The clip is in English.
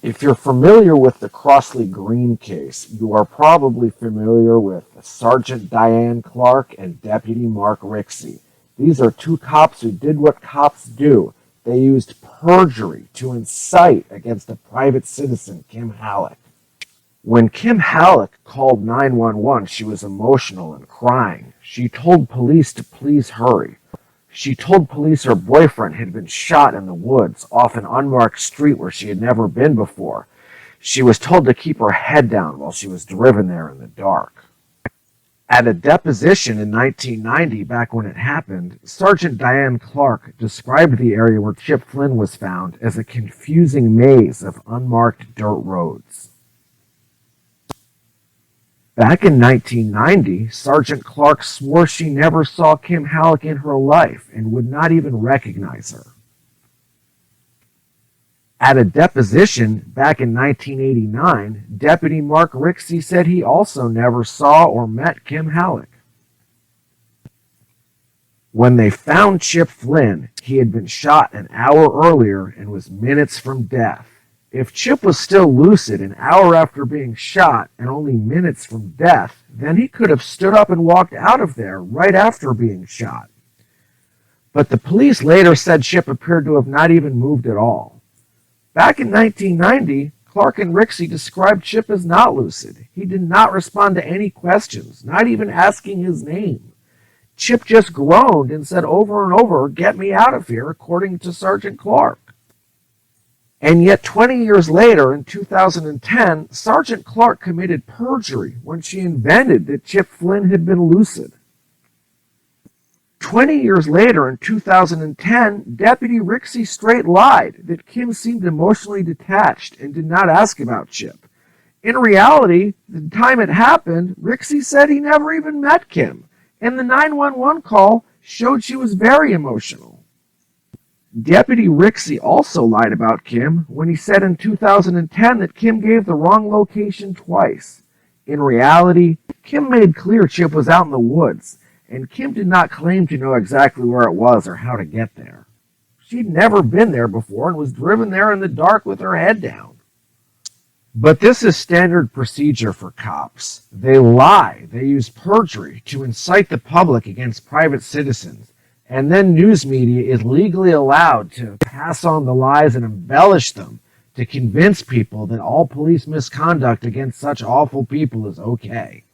If you're familiar with the Crosley Green case, you are probably familiar with Sergeant Diane Clarke and Deputy Mark Rixey. These are two cops who did what cops do. They used perjury to incite against a private citizen, Kim Hallock. When Kim Hallock called 911, she was emotional and crying. She told police to please hurry. She told police her boyfriend had been shot in the woods off an unmarked street where she had never been before. She was told to keep her head down while she was driven there in the dark. At a deposition in 1990, back when it happened, Sergeant Diane Clarke described the area where Chip Flynn was found as a confusing maze of unmarked dirt roads. Back in 1990, Sergeant Clarke swore she never saw Kim Hallock in her life and would not even recognize her. At a deposition back in 1989, Deputy Mark Rixey said he also never saw or met Kim Hallock. When they found Chip Flynn, he had been shot an hour earlier and was minutes from death. If Chip was still lucid an hour after being shot and only minutes from death, then he could have stood up and walked out of there right after being shot. But the police later said Chip appeared to have not even moved at all. Back in 1990, Clarke and Rixey described Chip as not lucid. He did not respond to any questions, not even asking his name. Chip just groaned and said over and over, "Get me out of here," according to Sergeant Clarke. And yet 20 years later, in 2010, Sergeant Clarke committed perjury when she invented that Chip Flynn had been lucid. 20 years later, in 2010, Deputy Rixey straight lied that Kim seemed emotionally detached and did not ask about Chip. In reality, the time it happened, Rixey said he never even met Kim, and the 911 call showed she was very emotional. Deputy Rixey also lied about Kim when he said in 2010 that Kim gave the wrong location twice. In reality, Kim made clear Chip was out in the woods, and Kim did not claim to know exactly where it was or how to get there. She'd never been there before and was driven there in the dark with her head down. But this is standard procedure for cops. They lie. They use perjury to incite the public against private citizens. And then news media is legally allowed to pass on the lies and embellish them to convince people that all police misconduct against such awful people is okay.